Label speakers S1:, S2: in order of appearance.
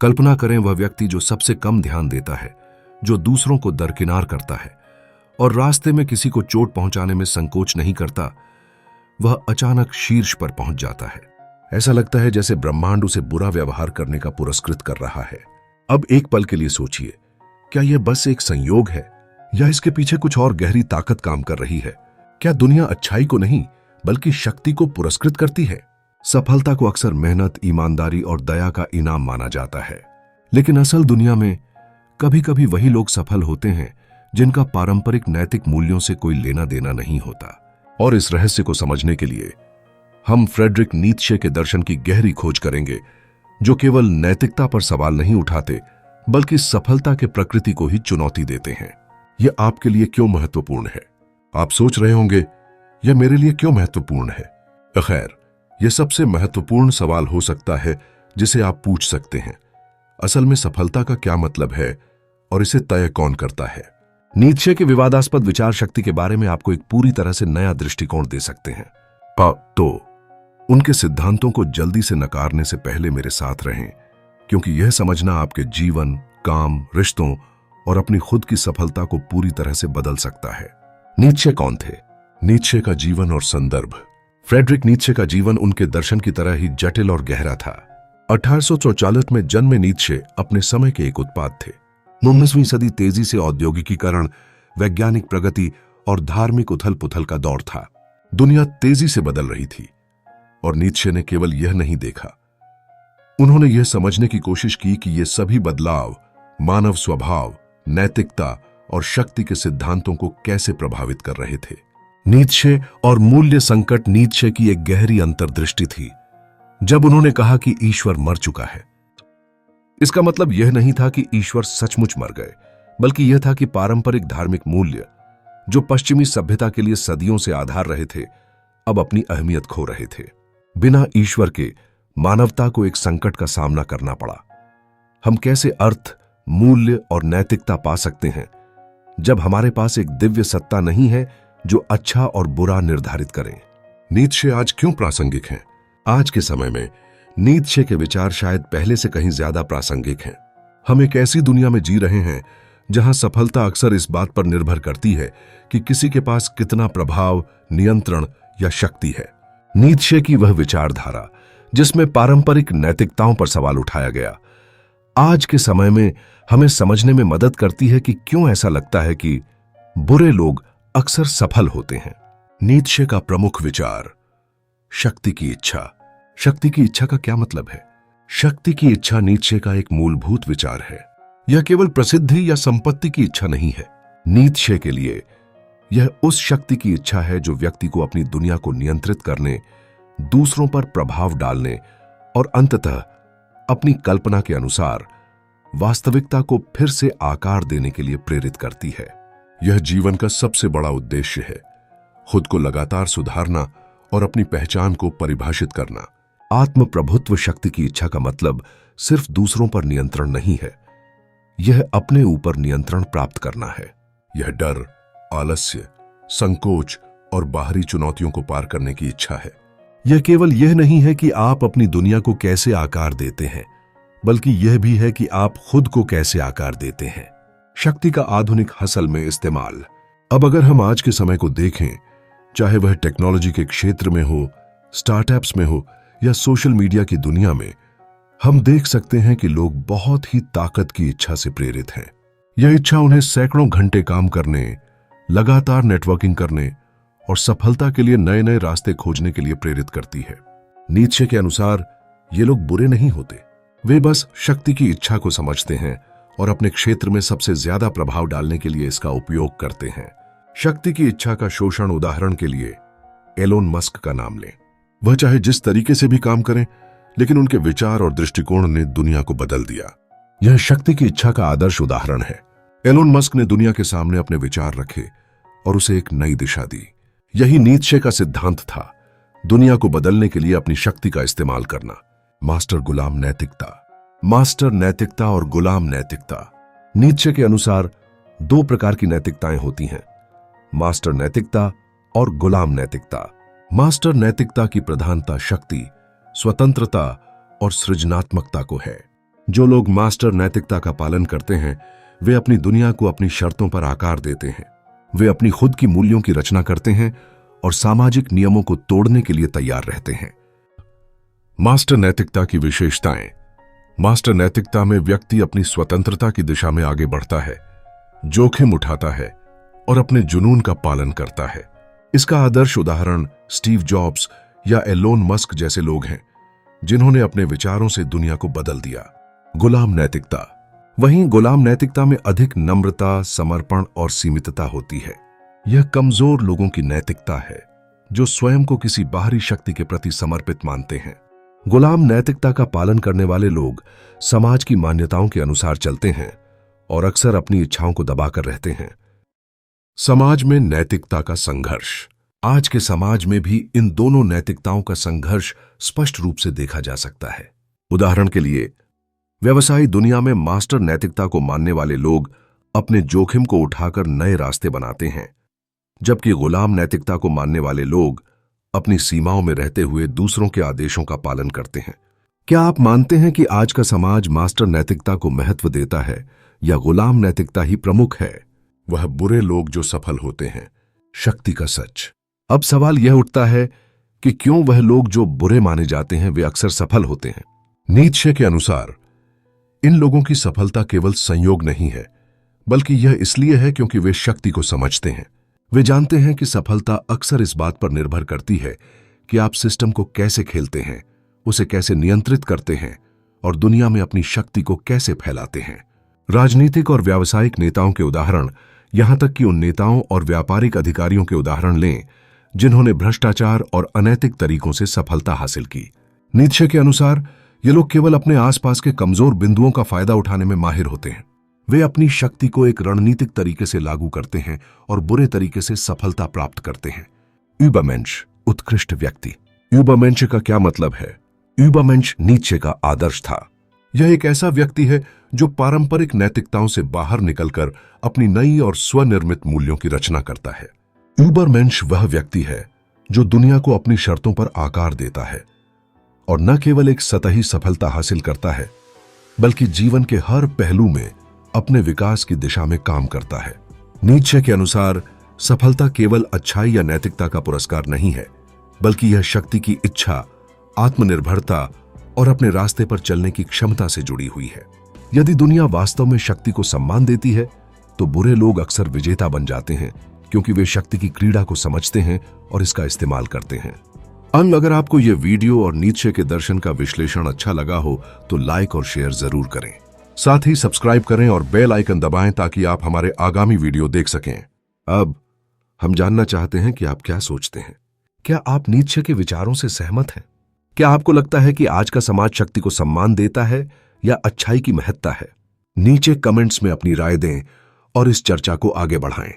S1: कल्पना करें वह व्यक्ति जो सबसे कम ध्यान देता है, जो दूसरों को दरकिनार करता है और रास्ते में किसी को चोट पहुंचाने में संकोच नहीं करता, वह अचानक शीर्ष पर पहुंच जाता है। ऐसा लगता है जैसे ब्रह्मांड उसे बुरा व्यवहार करने का पुरस्कृत कर रहा है। अब एक पल के लिए सोचिए, क्या यह बस एक संयोग है या इसके पीछे कुछ और गहरी ताकत काम कर रही है? क्या दुनिया अच्छाई को नहीं बल्कि शक्ति को पुरस्कृत करती है? सफलता को अक्सर मेहनत, ईमानदारी और दया का इनाम माना जाता है, लेकिन असल दुनिया में कभी कभी वही लोग सफल होते हैं जिनका पारंपरिक नैतिक मूल्यों से कोई लेना देना नहीं होता। और इस रहस्य को समझने के लिए हम फ्रेडरिक नीत्शे के दर्शन की गहरी खोज करेंगे, जो केवल नैतिकता पर सवाल नहीं उठाते बल्कि सफलता के प्रकृति को ही चुनौती देते हैं। यह आपके लिए क्यों महत्वपूर्ण है? आप सोच रहे होंगे, यह मेरे लिए क्यों महत्वपूर्ण है? खैर, यह सबसे महत्वपूर्ण सवाल हो सकता है जिसे आप पूछ सकते हैं। असल में सफलता का क्या मतलब है और इसे तय कौन करता है? नीत्शे के विवादास्पद विचार शक्ति के बारे में आपको एक पूरी तरह से नया दृष्टिकोण दे सकते हैं। तो उनके सिद्धांतों को जल्दी से नकारने से पहले मेरे साथ रहें, क्योंकि यह समझना आपके जीवन, काम, रिश्तों और अपनी खुद की सफलता को पूरी तरह से बदल सकता है। नीत्शे कौन थे? नीत्शे का जीवन और संदर्भ। फ्रेडरिक नीत्शे का जीवन उनके दर्शन की तरह ही जटिल और गहरा था। 1844 में जन्मे नीत्शे अपने समय के एक उत्पाद थे। 19वीं सदी तेजी से औद्योगिकीकरण, वैज्ञानिक प्रगति और धार्मिक उथल पुथल का दौर था। दुनिया तेजी से बदल रही थी और नीत्शे ने केवल यह नहीं देखा, उन्होंने यह समझने की कोशिश की कि ये सभी बदलाव मानव स्वभाव, नैतिकता और शक्ति के सिद्धांतों को कैसे प्रभावित कर रहे थे। नीत्शे और मूल्य संकट नीत्शे की एक गहरी अंतर्दृष्टि थी। जब उन्होंने कहा कि ईश्वर मर चुका है, इसका मतलब यह नहीं था कि ईश्वर सचमुच मर गए, बल्कि यह था कि पारंपरिक धार्मिक मूल्य जो पश्चिमी सभ्यता के लिए सदियों से आधार रहे थे, अब अपनी अहमियत खो रहे थे। बिना ईश्वर के मानवता को एक संकट का सामना करना पड़ा। हम कैसे अर्थ, मूल्य और नैतिकता पा सकते हैं जब हमारे पास एक दिव्य सत्ता नहीं है जो अच्छा और बुरा निर्धारित करें? नीत्शे आज क्यों प्रासंगिक हैं? आज के समय में नीत्शे के विचार शायद पहले से कहीं ज्यादा प्रासंगिक हैं। हम एक ऐसी दुनिया में जी रहे हैं जहां सफलता अक्सर इस बात पर निर्भर करती है कि किसी के पास कितना प्रभाव, नियंत्रण या शक्ति है। नीत्शे की वह विचारधारा जिसमें पारंपरिक नैतिकताओं पर सवाल उठाया गया, आज के समय में हमें समझने में मदद करती है कि क्यों ऐसा लगता है कि बुरे लोग अक्सर सफल होते हैं। नीत्शे का प्रमुख विचार, शक्ति की इच्छा। शक्ति की इच्छा का क्या मतलब है? शक्ति की इच्छा नीत्शे का एक मूलभूत विचार है। यह केवल प्रसिद्धि या संपत्ति की इच्छा नहीं है। नीत्शे के लिए यह उस शक्ति की इच्छा है जो व्यक्ति को अपनी दुनिया को नियंत्रित करने, दूसरों पर प्रभाव डालने और अंततः अपनी कल्पना के अनुसार वास्तविकता को फिर से आकार देने के लिए प्रेरित करती है। यह जीवन का सबसे बड़ा उद्देश्य है, खुद को लगातार सुधारना और अपनी पहचान को परिभाषित करना। आत्म प्रभुत्व शक्ति की इच्छा का मतलब सिर्फ दूसरों पर नियंत्रण नहीं है, यह अपने ऊपर नियंत्रण प्राप्त करना है। यह डर, आलस्य, संकोच और बाहरी चुनौतियों को पार करने की इच्छा है। यह केवल यह नहीं है कि आप अपनी दुनिया को कैसे आकार देते हैं, बल्कि यह भी है कि आप खुद को कैसे आकार देते हैं। शक्ति का आधुनिक हसल में इस्तेमाल। अब अगर हम आज के समय को देखें, चाहे वह टेक्नोलॉजी के क्षेत्र में हो, स्टार्टअप्स में हो या सोशल मीडिया की दुनिया में, हम देख सकते हैं कि लोग बहुत ही ताकत की इच्छा से प्रेरित हैं। यह इच्छा उन्हें सैकड़ों घंटे काम करने, लगातार नेटवर्किंग करने और सफलता के लिए नए नए रास्ते खोजने के लिए प्रेरित करती है। नीत्शे के अनुसार ये लोग बुरे नहीं होते, वे बस शक्ति की इच्छा को समझते हैं और अपने क्षेत्र में सबसे ज्यादा प्रभाव डालने के लिए इसका उपयोग करते हैं। शक्ति की इच्छा का शोषण, उदाहरण के लिए एलोन मस्क का नाम लें। वह चाहे जिस तरीके से भी काम करें, लेकिन उनके विचार और दृष्टिकोण ने दुनिया को बदल दिया। यह शक्ति की इच्छा का आदर्श उदाहरण है। एलोन मस्क ने दुनिया के सामने अपने विचार रखे और उसे एक नई दिशा दी। यही नीत्शे का सिद्धांत था, दुनिया को बदलने के लिए अपनी शक्ति का इस्तेमाल करना। मास्टर गुलाम नैतिकता। मास्टर नैतिकता और गुलाम नैतिकता। नीत्शे के अनुसार दो प्रकार की नैतिकताएं होती हैं, मास्टर नैतिकता और गुलाम नैतिकता। मास्टर नैतिकता की प्रधानता शक्ति, स्वतंत्रता और सृजनात्मकता को है। जो लोग मास्टर नैतिकता का पालन करते हैं वे अपनी दुनिया को अपनी शर्तों पर आकार देते हैं। वे अपनी खुद की मूल्यों की रचना करते हैं और सामाजिक नियमों को तोड़ने के लिए तैयार रहते हैं। मास्टर नैतिकता की विशेषताएं। मास्टर नैतिकता में व्यक्ति अपनी स्वतंत्रता की दिशा में आगे बढ़ता है, जोखिम उठाता है और अपने जुनून का पालन करता है। इसका आदर्श उदाहरण स्टीव जॉब्स या एलोन मस्क जैसे लोग हैं जिन्होंने अपने विचारों से दुनिया को बदल दिया। गुलाम नैतिकता। वहीं गुलाम नैतिकता में अधिक नम्रता, समर्पण और सीमितता होती है। यह कमजोर लोगों की नैतिकता है जो स्वयं को किसी बाहरी शक्ति के प्रति समर्पित मानते हैं। गुलाम नैतिकता का पालन करने वाले लोग समाज की मान्यताओं के अनुसार चलते हैं और अक्सर अपनी इच्छाओं को दबाकर रहते हैं। समाज में नैतिकता का संघर्ष। आज के समाज में भी इन दोनों नैतिकताओं का संघर्ष स्पष्ट रूप से देखा जा सकता है। उदाहरण के लिए, व्यवसायी दुनिया में मास्टर नैतिकता को मानने वाले लोग अपने जोखिम को उठाकर नए रास्ते बनाते हैं, जबकि गुलाम नैतिकता को मानने वाले लोग अपनी सीमाओं में रहते हुए दूसरों के आदेशों का पालन करते हैं। क्या आप मानते हैं कि आज का समाज मास्टर नैतिकता को महत्व देता है या गुलाम नैतिकता ही प्रमुख है? वह बुरे लोग जो सफल होते हैं। शक्ति का सच। अब सवाल यह उठता है कि क्यों वह लोग जो बुरे माने जाते हैं वे अक्सर सफल होते हैं? नीत्शे के अनुसार इन लोगों की सफलता केवल संयोग नहीं है, बल्कि यह इसलिए है क्योंकि वे शक्ति को समझते हैं। वे जानते हैं कि सफलता अक्सर इस बात पर निर्भर करती है कि आप सिस्टम को कैसे खेलते हैं, उसे कैसे नियंत्रित करते हैं और दुनिया में अपनी शक्ति को कैसे फैलाते हैं। राजनीतिक और व्यावसायिक नेताओं के उदाहरण, यहां तक कि उन नेताओं और व्यापारिक अधिकारियों के उदाहरण लें जिन्होंने भ्रष्टाचार और अनैतिक तरीकों से सफलता हासिल की। नीत्शे के अनुसार ये लोग केवल अपने आसपास के कमजोर बिंदुओं का फायदा उठाने में माहिर होते हैं। वे अपनी शक्ति को एक रणनीतिक तरीके से लागू करते हैं और बुरे तरीके से सफलता प्राप्त करते हैं। यूबरमेंश, उत्कृष्ट व्यक्ति। यूबरमेंश का क्या मतलब है? यूबरमेंश नीत्शे का आदर्श था। यह एक ऐसा व्यक्ति है जो पारंपरिक नैतिकताओं से बाहर निकलकर अपनी नई और स्वनिर्मित मूल्यों की रचना करता है। यूबरमेंश वह व्यक्ति है जो दुनिया को अपनी शर्तों पर आकार देता है और न केवल एक सतही सफलता हासिल करता है, बल्कि जीवन के हर पहलू में अपने विकास की दिशा में काम करता है। नीत्शे के अनुसार सफलता केवल अच्छाई या नैतिकता का पुरस्कार नहीं है, बल्कि यह शक्ति की इच्छा, आत्मनिर्भरता और अपने रास्ते पर चलने की क्षमता से जुड़ी हुई है। यदि दुनिया वास्तव में शक्ति को सम्मान देती है तो बुरे लोग अक्सर विजेता बन जाते हैं, क्योंकि वे शक्ति की क्रीड़ा को समझते हैं और इसका इस्तेमाल करते हैं। अगर आपको यह वीडियो और नीत्शे के दर्शन का विश्लेषण अच्छा लगा हो तो लाइक और शेयर जरूर करें। साथ ही सब्सक्राइब करें और बेल आइकन दबाएं ताकि आप हमारे आगामी वीडियो देख सकें। अब हम जानना चाहते हैं कि आप क्या सोचते हैं। क्या आप नीत्शे के विचारों से सहमत हैं? क्या आपको लगता है कि आज का समाज शक्ति को सम्मान देता है या अच्छाई की महत्ता है? नीचे कमेंट्स में अपनी राय दें और इस चर्चा को आगे बढ़ाएं।